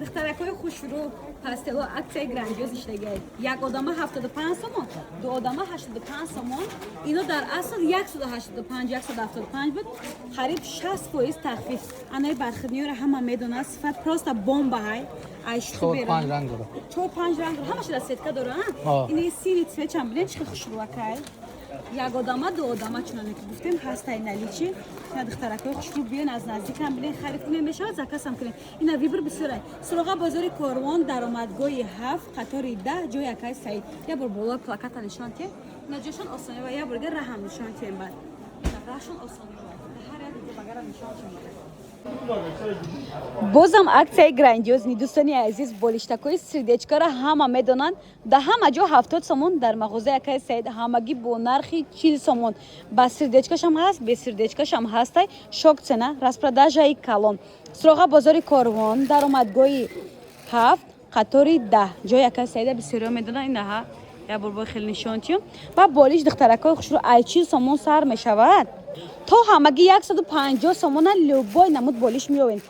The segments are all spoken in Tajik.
دخترکای خوشرو پاستلو اکسای گرندیوز اشتگی یک آدم 75 سومون دو آدم 85 سومون اینو در اصل 185 175 بود خرید 60% تخفیف انای برخدنیور همه میدونه صفت پروستا بمب های ایشتو بیرون 5 رنگ داره 4-5 رنگ داره همش در سیتکا داره این سینی سه چند بلند چه خوشرو وکای یک آدم دو آدم چونانه که گفتیم هستای نلیچی نه دخترکای خوشرو بیان از نزدیک هم بلند خرید کنیم بشه زکاس هم کنیم اینا ویبر بسیاره سراغ بازار کاروان درآمدگاه 7 قطار 10 جای یکای سعید یا بر بالا پلاکت نشان که نجاشون آسانی و یا برگر رحم نشان که بعد راهشون آسانی هر یک بغیر نشان که بازم акцияи грандиозни дӯстони азиз болиштакои сердечкара ҳама медонанд да ҳама ҷо 70 сомон дар мағозаи акаи саид ҳамагӣ бо нархи 40 сомон ба сердечкашам ҳаст бе сердечкашам ҳастай шок цена распродажаи калон суроға бозори корвон даромадгоҳи 7 қатори 10 ҷои акаи саида бисёриҳо медонанд инаҳа я бурбои хеле нишонтиём ва болиш духтаракои хушрӯ ай 40 сомон сар мешавад то ҳамагӣ 150 сомона любой намуд болиш меёвем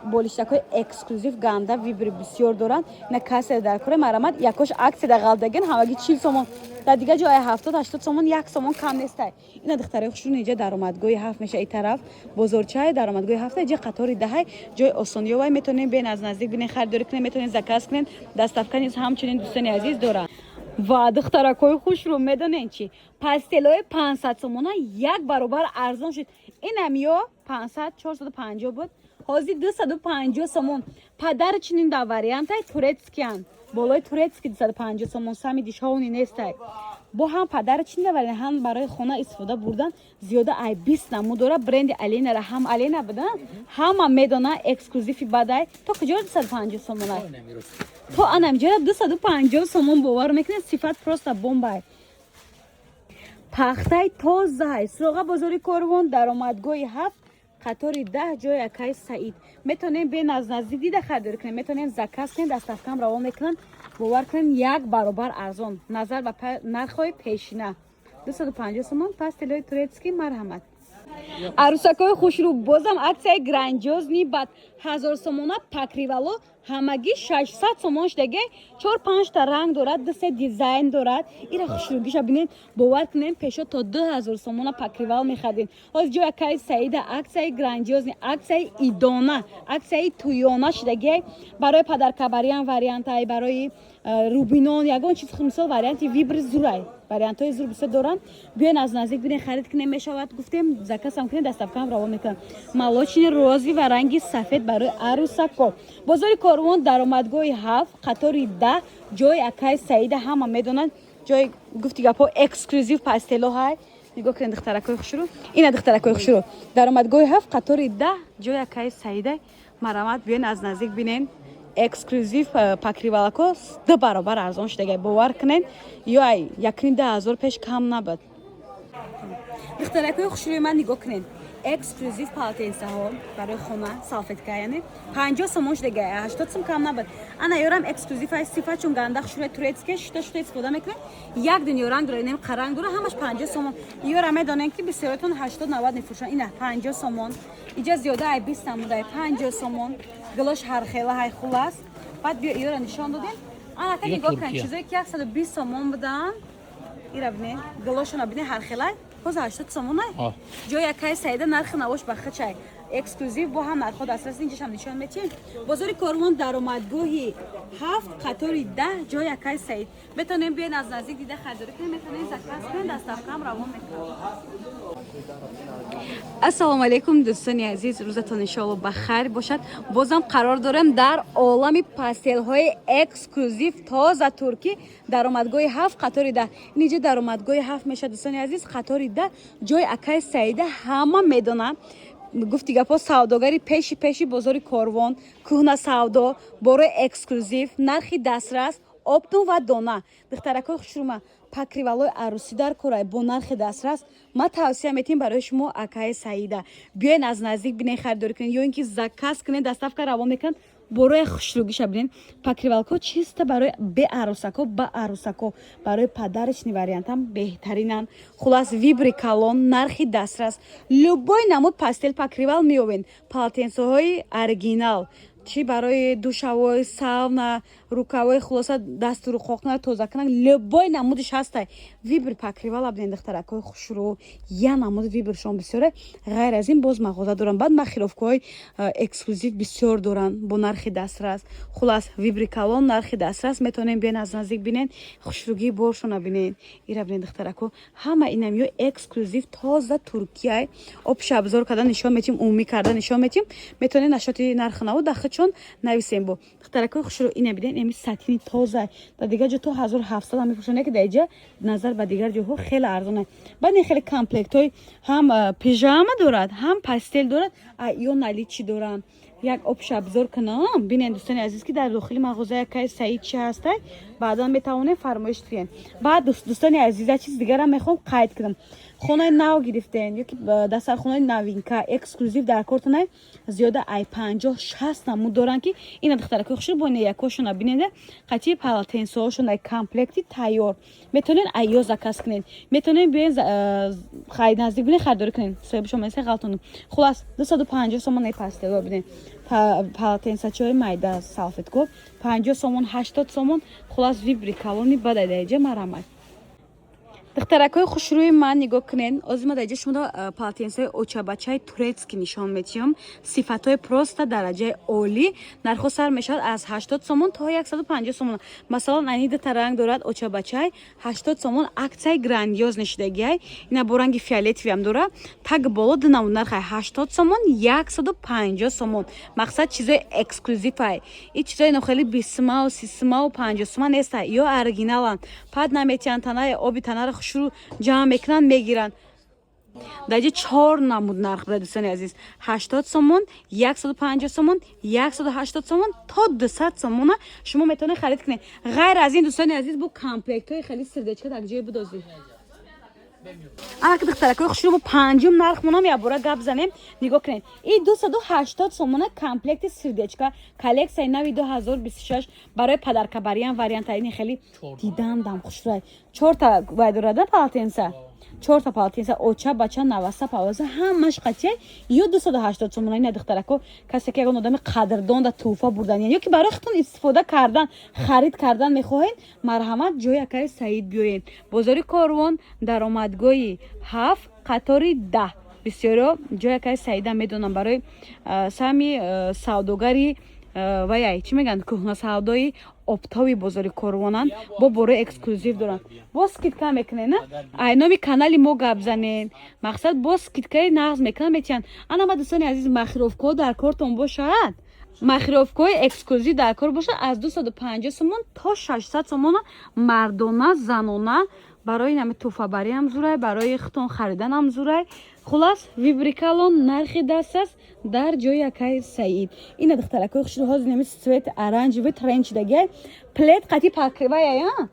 болиштакои эксклюзив ганда вибри бисёр доранд ина кассе дар кори марамад якош аксия да галдаген ҳамагӣ 40 сомон дар дигар ҷо 70-80 сомон 1 сомон кам нестай ина духтараи хушрӯ иҷа даромадгоҳи 7 меша и тараф бозорчаи даромадгоҳи 7 иҷа қатори 10 ҷои осониёвай метонем бен аз наздик бинен харидорӣ кунем метонем заказ кунем дастафка низ ҳамчунин дӯстони азиз доранд ва духтаракои хушрӯ медонен чӣ пастелои 500 сомона як баробар арзон шуд инам ё 500 450 буд ҳозир 250 сомон падар чунин дар вариантай турецкиян болои турецки 250 сомон сами дишҳоуни нестай бо ҳам падар чунин дар вариант ҳам барои хона истифода бурдан зиёда ай 20 намуд дора бренди алинара ҳам алина будан ҳама медона эксклюзиви бадай то куҷо 250 сомонай то анамҷоя 250 сомон бовар мекунед сифат просто бомбай пахтай тозаҳай суроға бозори корвон даромадгоҳи 7 қатори 10 ҷои акаи саид метонем бен аз наздик дида харидорӣ кунем метонем заказ кунем дастафкам равон мекунанд бовар кунем як баробар арзон назар ба нархҳои пешина 250 сомон пастелои турецкӣ марҳамат арӯсакои хушрӯ бозам аксияи грандиозни бад 1000 сомона пакривало ҳамагӣ 600 сомон шудаге 4-5 та ранг дорад 2 дизайн дорад ира хушрӯгиша бинед бовар кунем пешо то 2000 сомона пакривал мехадем ҳоз ҷо якаи саида аксияи грандиозни аксияи идона аксияи туёна шудаге барои падаркабариям вариантай барои рубинон ягон чиз мисол варианти вибри зурай вариантҳои зур бисёр доранд биёен аз наздик бинед харид кунем мешавад гуфтем заказам кунем дастафкам равон мекунам молочни розви ва ранги сафед барои арӯсако бозори корвон даромадгоҳи 7 қатори 10 ҷои акаи саида ҳама медонанд ҷои гуфти гапҳо эксклюзив пастелоҳай нигоҳ кунед духтаракои хушрӯ ина духтаракои хушрӯ даромадгоҳи 7 қатори 10 ҷои акаи саида марамат биёен аз наздик бинен эксклюзив пакривалако 2 баробар арзон шудага бовар кунен ё ай 1,000 пеш кам набуд духтаракои хушрӯи ман нигоҳ кунед эксклюзив полотенцаҳо барои хона салфетка яъне 50 сомон шудага 80 сом кам набуд ана ёрам эксклюзивай сифат чун ганда хушрӯи турецке шута истифода мекунед як дунё ранг дора инем қаранг дора ҳамаш 50 сомон ёра медонем ки бисёротон 80-90 мефурӯшанд ина 50 сомон иҷа зиёда ай 20 намудай 50 сомон глош ҳархела ҳай хулас баъд биё ёра нишон додем анака нигоҳ кунед чизое ки 120 сомон будан ира бинед глошона бинед ҳархелай ҳозир 80 сомонай ҷои якаи саида нархи навош ба хичай эксклюзив бо ҳам нархҳо дастрас инҷашам нишон метиҳем бозори корвон даромадгоҳи 7 қатори 10 ҷои якаи саид метонем биёен аз наздик дида харидорӣ кунем метонем заказ кунем дастафкам равон мекунем ассалому алайкум дӯстони азиз рӯзатон иншоалло ба хайр бошад бозам қарор дорем дар олами пастелҳои эксклюзив тоза туркӣ даромадгоҳи 7 қатори 10 инҷа даромадгоҳи 7 мешавад дӯстони азиз қатори 10 ҷои акаи саида ҳама медонанд гуфти гапҳо савдогари пеши бозори корвон кӯҳна савдо борои эксклюзив нархи дастрас обтун ва дона духтаракои хушрӯма пакривалои арӯсӣ дар корай бо нархи дастрас ма тавсия метиҳем барои шумо акаи саида биёен аз наздик бинед харидорӣ кунед ё ин ки заказ кунед дастафка равон мекунанд борои хушрӯгиша бинед пакривалко чиста барои бе арӯсако ба арӯсако барои падарични вариантам беҳтаринанд хулас вибри калон нархи дастрас любой намуд пастел пакривал меёбед полотенцаҳои оригинал چی برای دوشوای ساونا رکوای خلاصه دستور خوکنا توزه کنن لبای نمودش هسته ویبر پاکریوالا بدین دخترکای خوشرو یا نمود ویبر شون بسیاره غیر از این باز مغازه دارن بعد مخیروفکای اکسکلوزیو بسیار دارن با نرخ دسترس خلاص ویبر کالون نرخ دسترس میتونین بیان از نزدیک ببینین خوشروگی بورشون ببینین ایرا بدین دخترکو همه اینم یو اکسکلوزیو تازه ترکیه آبش ابزار کردن نشون میتیم عمومی کردن نشون میتیم میتونین نشاطی نرخ نو داخل چون نویسیم بو دخترکای خوشرو اینه بدین امی ساتینی تازه در دیگه جا تو 1700 هم میفروشن که دیگه نظر به دیگر جاها خیلی ارزانه بعد این خیلی کامپلکت های هم پیژامه دارد هم پاستل دارد یا نالی چی دارن یک آبش ابزار کنم ببینید دوستان عزیز که در داخل مغازه که سعید چی هسته بعدا میتونه فرمایش کنین بعد دوستان عزیز چیز دیگه هم میخوام قید کنم خونه نو گرفتین یکی دستر خونه نوینکا اکسکلوزیو در کارتونه زیاده ای 50 60 نمود دارن که این دخترک خوشش با یکاشون ببینید قطعی پالاتنس هاشون ای کامپلکتی تیار میتونین ایو زکاس کنین میتونین بیاین خرید نزدیک ببینید خریداری کنین صاحب شما مثلا غلطون خلاص 250 تومان ای پاستل ببینید پالاتنس چای مایدا سالفت کو 50 تومان 80 تومان خلاص ویبری کالونی بده دیگه مرامت دخترکای خوشروی من نگاه کنین از ما دیگه شما پالاتنسای اوچاباچای تورецکی نشان میدیم صفاتای پروست درجه عالی نرخ سر میشد از 80 سومون تا 150 سومون مثلا اینید ترنگ دارد اوچاباچای 80 سومون اکسای گراندیوز نشدگی اینا با رنگ فیولتوی هم داره تگ بالا دنمون نرخ 80 سومون 150 سومون مقصد چیزای اکسکلوزیو این چیزای نو خیلی 20 و 30 و 50 سومون است یا اورجینالن بعد نمیتونن تنای آبی تنها شروع جمع میکنن میگیرن دیگه 4 نمود نرخ بر دوستان عزیز 80 سومون 150 سومون 180 سومون تا 200 سومون شما میتونید خرید کنید غیر از این دوستان عزیز بو کامپلکت های خیلی سردچکه در جای بدازی اما که دخترکای خوش رو با پنجم نرخ مونم یا برا گپ زنیم نگاه کنید این 280 سومون کامپلکت سردچکه کالکسیون نوی 2026 برای پدرکبری هم وریانت این خیلی دیدم خوش رای 4 تا وایدراده پالاتنسا 4 تا پالاتنسا اوچا بچا نواسا پاوزه همش قطعه یا 280 سومون این دخترکو کسی که اون آدم قدردان و توفا بردن یا که برای خودتون استفاده کردن خرید کردن میخواین مرحمت جای که سعید بیارین بازار کاروان درآمدگاهی 7 قطاری 10 بسیار جای که سعید میدونم برای سامی سوداگری و یا چی میگن کهنه سودای اپتاوی بازار کاروانن با برای اکسکلوزیو دارن باز سکیدکا میکنه نه اینامی کانالی ما گپ زنین مقصد باز سکیدکای نقض میکنن میتونن انا ما دوستان عزیز مخیروفکو در کارتون باشد مخیروفکوی اکسکلوزیو در کار باشه از 250 سومون تا 600 سومون مردانه زنانه برای نمی توفابری هم زوره برای ختون خریدن هم زوره خلاص ویبریکالون نرخی دست است در جای که سعید این دخترکای خوش رو هاز نمی سویت ارنج و ترنچ دیگه پلیت قطعی پاکریوای یا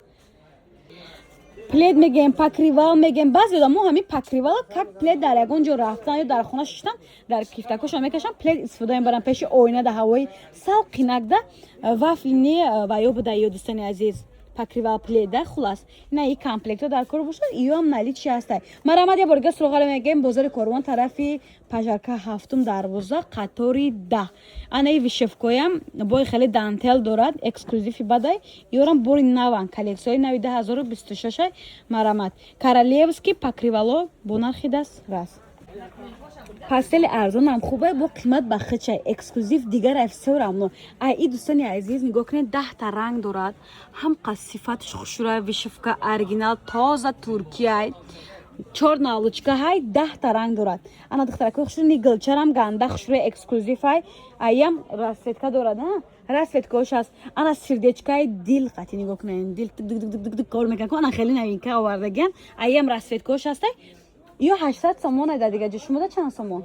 پلیت میگیم پاکریوال میگیم بعضی آدم‌ها همین پاکریوال که پلیت در یگان جا رفتن یا در خونه ششتن در کیفتکش هم میکشن پلیت استفاده میبرن پیش آینه ده هوای سال قینک ده وافلینی و یا بده یا دوستان عزیز پاکریوال پلیت ده خلاص نه این کامپلکت در کار باشه ایو هم نالی چی هسته مرامت یه برگه سراغ میگیم بازار کاروان طرفی پاژارکا هفتم دروازه قطاری 10 انا این ویشفکویم با خیلی دانتل دارد اکسکلوزیو بدای یورم بوری نوان کالکسیون نوی 2026 مرامت کارالیوسکی پاکریوالو با نرخی دست راست پاستل ارزان هم خوبه با قیمت بخچه اکسکلوزیو دیگر افسور هم ای دوستان عزیز نگاه کنید 10 تا رنگ دارد هم صفاتش خوشوره ویشفکا اورجینال تازه ترکیه 4 نالوچکا های 10 تا رنگ دارد انا دخترکای خوشوره نیگلچر هم گنده خوشوره اکسکلوزیو های ایم راستکا دارد راستکاش هست انا سردچکای دیل قطعی نگاه کنید دیل کار میکنه انا خیلی نوینکه آوردگن ایم راستکاش هست یا 800 سومون ده دیگه شما ده چند سومون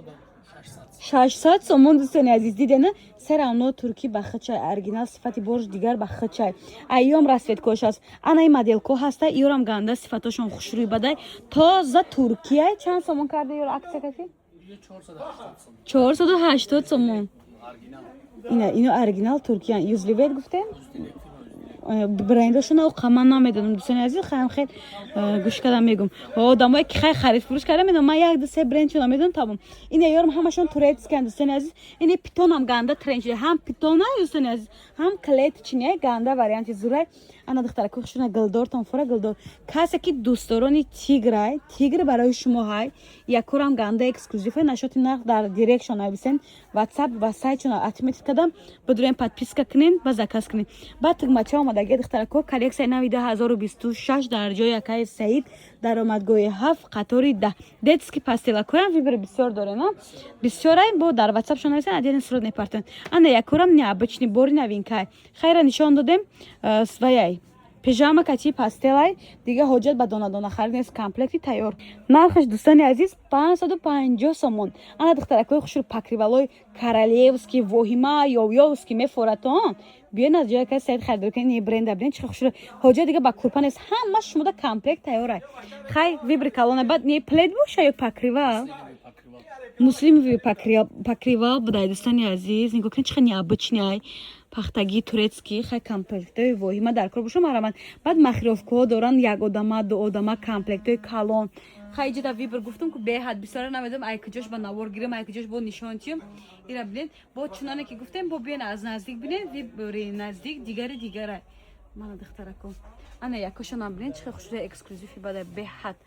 600 سومون دوستان عزیز دیدن سر اونو ترکی بخچه اورجینال صفتی برج دیگر بخچه ایام رسوت کوش است انا این مدل کو هسته یورم گنده صفاتشون خوشروی بده تازه ترکیه چند سومون کرده یور عکس کسی 480 سومون اینو اورجینال ترکیه یوزلیویت گفتین брендашон қаман намедонам дӯстони азиз хаям хел гӯш кардам мегум одамое ки хай харид фурӯш карда медонам ман як ду се бренд чунам медонам тамом ин ёрам ҳамашон турецкиан дӯстони азиз ин питонам ганда тренд шуда ҳам питона дӯстони азиз ҳам клетчине ганда варианти зурай ана духтара кӯхшуна гилдортон фора гилдор касе ки дӯстдорони тиграй тигр барои шумо ҳай якорам ганда эксклюзивай нашоти нарх дар дирекшон нависен ватсап ва сайтшона отметить кардам будурем подписка кунен ва заказ кунен баъд тугмача омадаги духтарако коллексияи нави 2026 дар ҷои якаи саид даромадгоҳи 7 қатори 10 детский пастелакоям вибори бисёр дорем бисёрай бо дар ватсапшон нависен один срод непартен ана якорам необычный бори новинкай хайра нишон додем сваяй пижама кати пастелай дига ҳоҷат ба дона-дона харид нест комплекти тайёр нархаш дӯстони азиз 550 сомон ана духтаракои хушрӯ покривалои королевский воҳима ёвёвский мефоратон биён аз ҷои ка сайт харидор кунед ин бренда бинед чӣ хушрӯ ҳоҷат дига ба курпа нест ҳама шумода комплект тайёрай хай вибри калона бад не плед боша ё покривал муслимови покривал будай дӯстони азиз нигоҳ кунед чӣ хел необычный пахтагии турецкий хай комплектои воҳима дар кор боша марамад баъд махировкаҳо доранд як одама ду одама комплектои калон хай ҷида вибр гуфтам ку беҳад бисёра намедонам ай куҷош ба навор гирем ай куҷош бо нишончием ира бинед бо чунане ки гуфтем бо биён аз наздик бинед вибри наздик дигарай мана духтараком ана якошонам бинед чӣ хел хушрӯ эксклюзиви бадай беҳад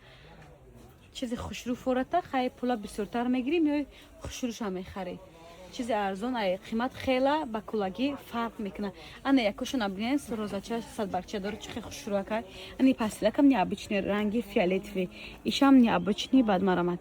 чизи хушрӯ фората хай пула бисёртар мегирим ё хушрӯша мехаред чизи арзон ай қимат хела ба кулагӣ фарқ мекунад ана якошона бинед розача садбарчадор чӣ хел хушрӯакай ани пастилакам необычный ранги фиолетовый ишам необычный бад марамад